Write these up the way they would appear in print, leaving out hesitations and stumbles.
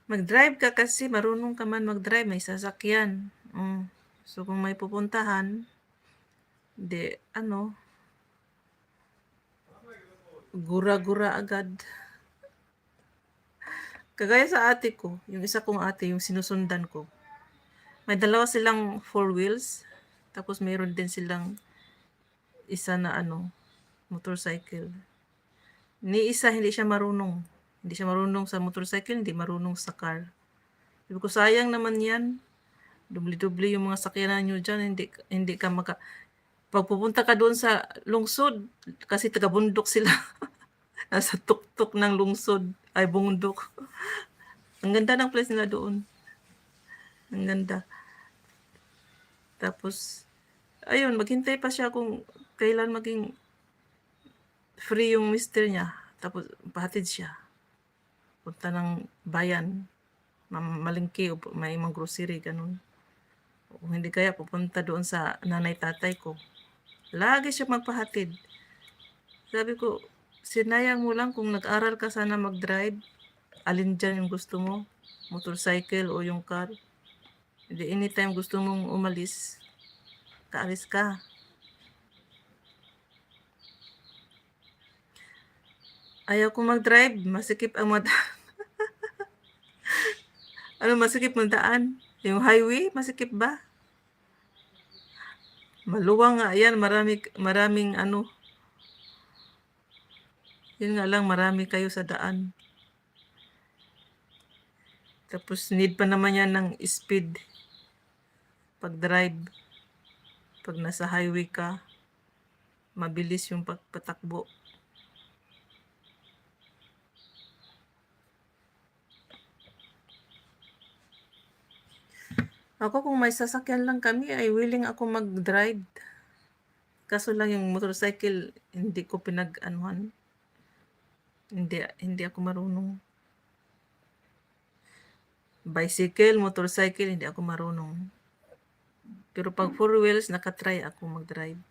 Mag-drive ka kasi marunong ka man mag-drive, may sasakyan. So kung may pupuntahan, di ano, gura-gura agad. Kagaya sa ate ko, yung isa kong ate, yung sinusundan ko. May dalawa silang 4 wheels, tapos mayroon din silang isa na motorcycle. Ni isa hindi siya marunong. Hindi siya marunong sa motorcycle, hindi marunong sa car. Sabi ko, sayang naman yan. Dubli-dubli yung mga sakyanan nyo dyan, hindi ka pag pupunta ka doon sa lungsod, kasi taga-bundok sila. Nasa tuktok ng lungsod, ay bundok. Ang ganda ng place nila doon. Ang ganda. Tapos, ayun, maghintay pa siya kung kailan maging free yung mister niya. Tapos, pahatid siya. Punta ng bayan, malingki, o may mga grocery, ganun. Kung hindi kaya, pupunta doon sa nanay-tatay ko. Lagi siya magpahatid. Sabi ko, sinayang mo lang kung nag-aral ka sana mag-drive. Alin dyan yung gusto mo? Motorcycle o yung car? Hindi, anytime gusto mong umalis, kaalis ka. Ayaw ko mag-drive, masikip ang mata. Masikip ang daan? Yung highway, masikip ba? Maluwang nga yan, maraming yun nga lang, marami kayo sa daan. Tapos need pa naman yan ng speed pag-drive. Pag nasa highway ka, mabilis yung pagpatakbo. Ako kung may sasakyan lang kami, ay willing ako mag-drive. Kaso lang yung motorcycle, hindi ko pinag-anuhan. Hindi ako marunong. Bicycle, motorcycle, hindi ako marunong. Pero pag 4 wheels, nakatry ako mag-drive.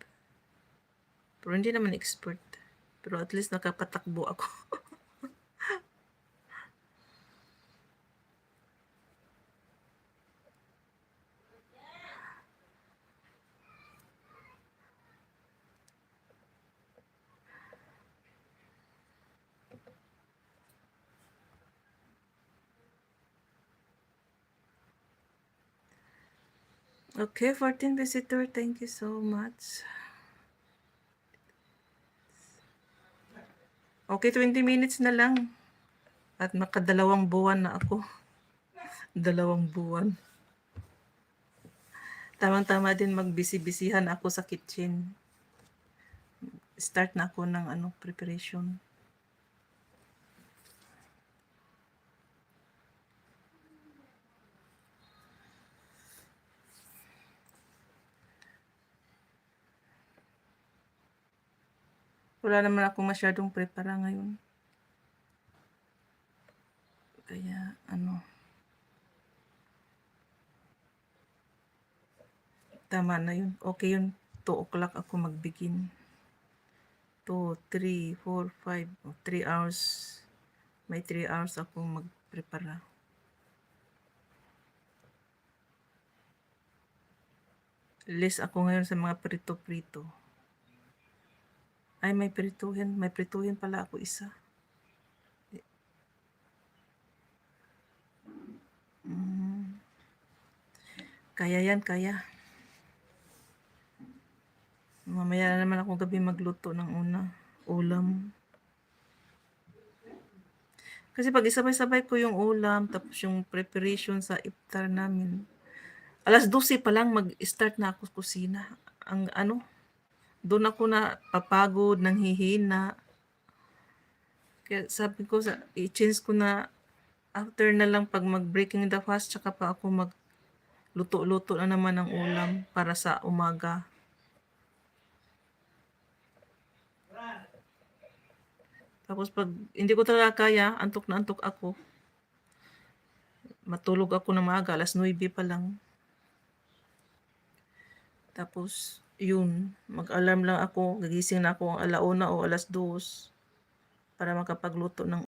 Pero hindi naman expert. Pero at least nakapatakbo ako. Okay, 14 visitor, thank you so much. Okay, 20 minutes na lang. At nakadalawang buwan na ako. 2 buwan. Tamang-tama din magbisi-bisihan ako sa kitchen. Start na ako ng preparation. Wala naman ako masyadong prepara ngayon. Kaya tama na yun. Okay yun. 2 o'clock ako magbigin. 2, 3, 4, 5, 3 hours. May 3 hours ako magprepara. List ako ngayon sa mga prito-prito. Ay, may prituhin. May prituhin pala ako isa. Kaya yan, kaya. Mamaya na naman ako gabi magluto ng ulam. Kasi pag isabay-sabay ko yung ulam, tapos yung preparation sa iftar namin, 12:00 pa lang mag-start na ako kusina. Doon ako na papagod, nanghihina. Kaya sabi ko, i-change ko na after na lang pag mag-breaking the fast, tsaka pa ako magluto-luto na naman ng ulam para sa umaga. Tapos pag hindi ko talaga kaya, antok na antok ako. Matulog ako na maaga, 9:00 pa lang. Tapos, yun, mag-alarm lang ako, gagising na ako 1:00 o 2:00 para makapagluto ng